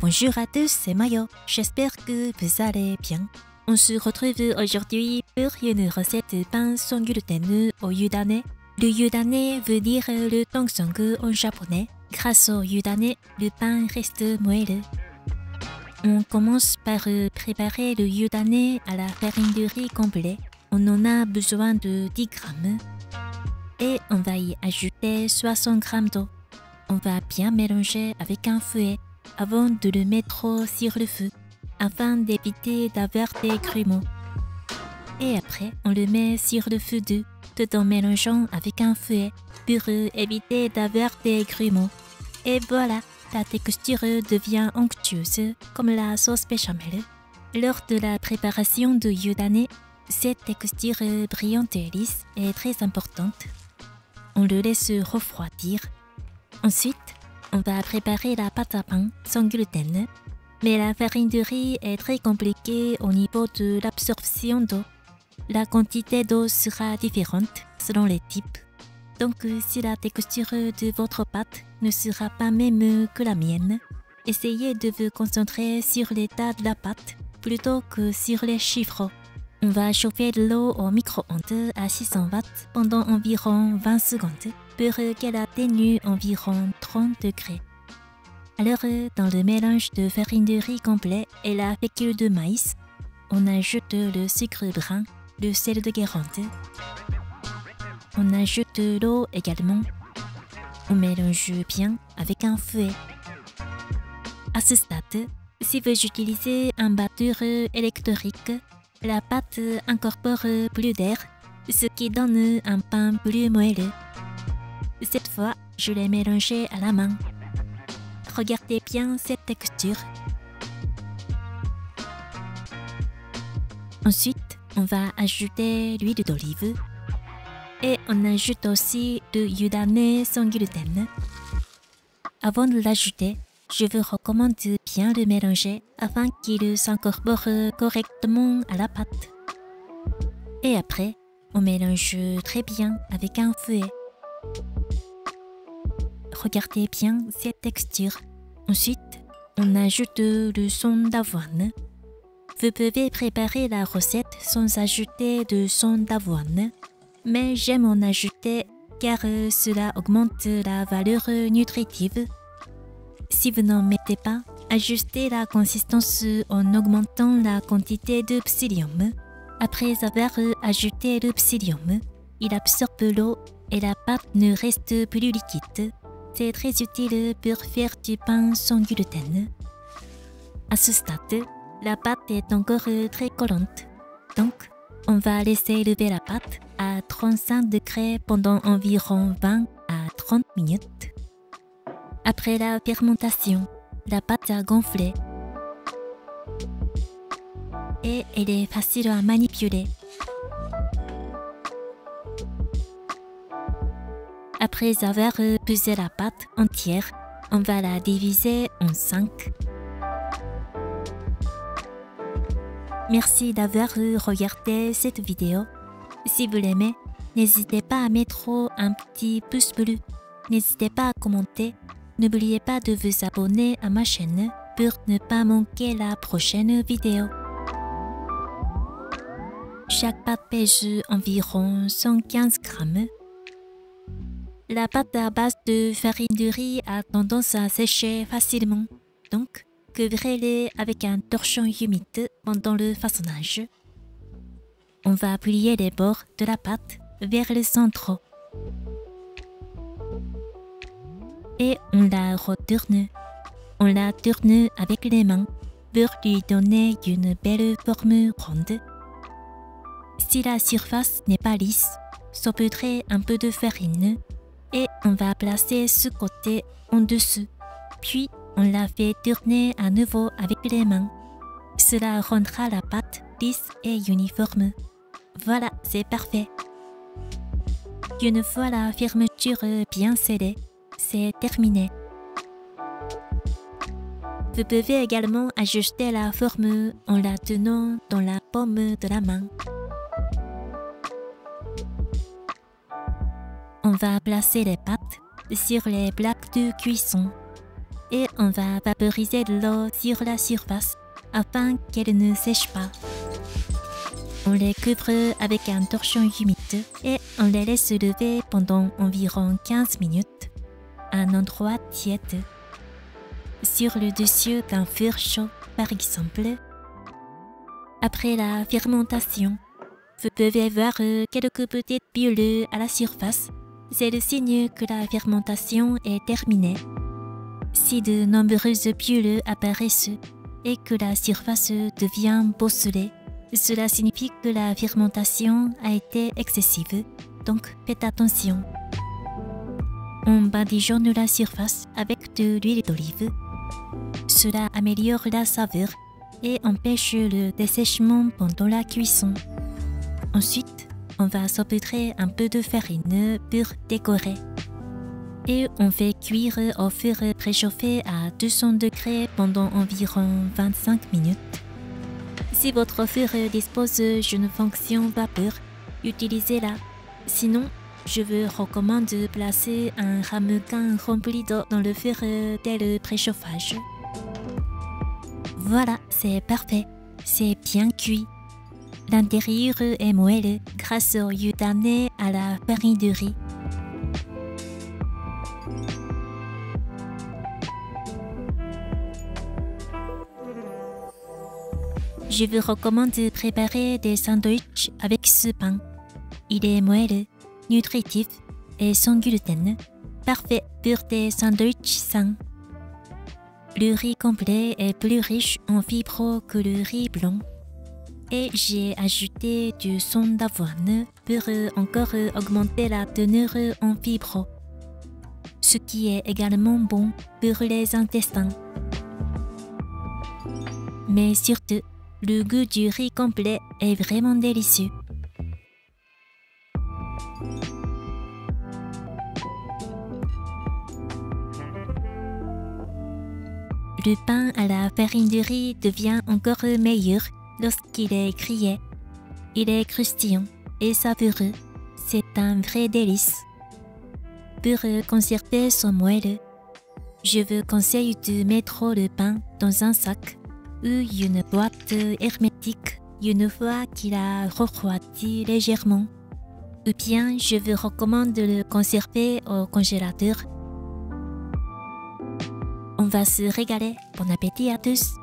Bonjour à tous, c'est Mayo. J'espère que vous allez bien. On se retrouve aujourd'hui pour une recette de pain sans gluten au yudane. Le yudane veut dire le tongsong en japonais. Grâce au yudane, le pain reste moelleux. On commence par préparer le yudane à la farine de riz complet. On en a besoin de 10 grammes. Et on va y ajouter 60 grammes d'eau. On va bien mélanger avec un fouet avant de le mettre sur le feu, afin d'éviter d'avoir des grumeaux. Et après, on le met sur le feu doux, tout en mélangeant avec un fouet pour éviter d'avoir des grumeaux. Et voilà, la texture devient onctueuse comme la sauce béchamel. Lors de la préparation du yudane, cette texture brillante et lisse est très importante. On le laisse refroidir. Ensuite, on va préparer la pâte à pain sans gluten. Mais la farine de riz est très compliquée au niveau de l'absorption d'eau. La quantité d'eau sera différente selon les types. Donc, si la texture de votre pâte ne sera pas même que la mienne, essayez de vous concentrer sur l'état de la pâte plutôt que sur les chiffres. On va chauffer de l'eau au micro-ondes à 600 watts pendant environ 20 secondes pour qu'elle atteigne environ 30 degrés. Alors, dans le mélange de farine de riz complet et la fécule de maïs, on ajoute le sucre brun, le sel de Guérande. On ajoute l'eau également. On mélange bien avec un fouet. À ce stade, si vous utilisez un batteur électrique, la pâte incorpore plus d'air, ce qui donne un pain plus moelleux. Cette fois, je l'ai mélangé à la main. Regardez bien cette texture. Ensuite, on va ajouter l'huile d'olive. Et on ajoute aussi le yudane sans gluten. Avant de l'ajouter, je vous recommande de bien le mélanger afin qu'il s'incorpore correctement à la pâte. Et après, on mélange très bien avec un fouet. Regardez bien cette texture. Ensuite, on ajoute le son d'avoine. Vous pouvez préparer la recette sans ajouter de son d'avoine, mais j'aime en ajouter car cela augmente la valeur nutritive. Si vous n'en mettez pas, ajustez la consistance en augmentant la quantité de psyllium. Après avoir ajouté le psyllium, il absorbe l'eau et la pâte ne reste plus liquide. C'est très utile pour faire du pain sans gluten. À ce stade, la pâte est encore très collante. Donc, on va laisser lever la pâte à 35 degrés pendant environ 20 à 30 minutes. Après la fermentation, la pâte a gonflé et elle est facile à manipuler. Après avoir pesé la pâte entière, on va la diviser en 5. Merci d'avoir regardé cette vidéo. Si vous l'aimez, n'hésitez pas à mettre un petit pouce bleu. N'hésitez pas à commenter. N'oubliez pas de vous abonner à ma chaîne pour ne pas manquer la prochaine vidéo. Chaque pâte pèse environ 115 grammes. La pâte à base de farine de riz a tendance à sécher facilement, donc couvrez-les avec un torchon humide pendant le façonnage. On va plier les bords de la pâte vers le centre. Et on la retourne. On la tourne avec les mains pour lui donner une belle forme ronde. Si la surface n'est pas lisse, saupoudrez un peu de farine et on va placer ce côté en dessous. Puis on la fait tourner à nouveau avec les mains. Cela rendra la pâte lisse et uniforme. Voilà, c'est parfait. Une fois la fermeture bien scellée, c'est terminé. Vous pouvez également ajuster la forme en la tenant dans la paume de la main. On va placer les pâtes sur les plaques de cuisson. et on va vaporiser de l'eau sur la surface afin qu'elle ne sèche pas. On les couvre avec un torchon humide et on les laisse lever pendant environ 15 minutes à un endroit tiède, sur le dessus d'un four chaud par exemple. Après la fermentation, vous pouvez voir quelques petites bulles à la surface. C'est le signe que la fermentation est terminée. Si de nombreuses bulles apparaissent et que la surface devient bosselée, cela signifie que la fermentation a été excessive, donc faites attention. On badigeonne la surface avec de l'huile d'olive. Cela améliore la saveur et empêche le dessèchement pendant la cuisson. Ensuite, on va saupoudrer un peu de farine pour décorer. Et on fait cuire au four préchauffé à 200 degrés pendant environ 25 minutes. Si votre four dispose d'une fonction vapeur, utilisez-la. Sinon, je vous recommande de placer un ramequin rempli d'eau dans le four dès le préchauffage. Voilà, c'est parfait. C'est bien cuit. L'intérieur est moelleux grâce au udane à la farine de riz. Je vous recommande de préparer des sandwichs avec ce pain. Il est moelleux, nutritif et sans gluten. Parfait pour des sandwichs sains. Le riz complet est plus riche en fibres que le riz blanc. Et j'ai ajouté du son d'avoine pour encore augmenter la teneur en fibres, ce qui est également bon pour les intestins. Mais surtout, le goût du riz complet est vraiment délicieux. Le pain à la farine de riz devient encore meilleur lorsqu'il est grillé. Il est croustillant et savoureux. C'est un vrai délice. Pour conserver son moelleux, je vous conseille de mettre le pain dans un sac ou une boîte hermétique une fois qu'il a refroidi légèrement. Ou bien je vous recommande de le conserver au congélateur. On va se régaler. Bon appétit à tous!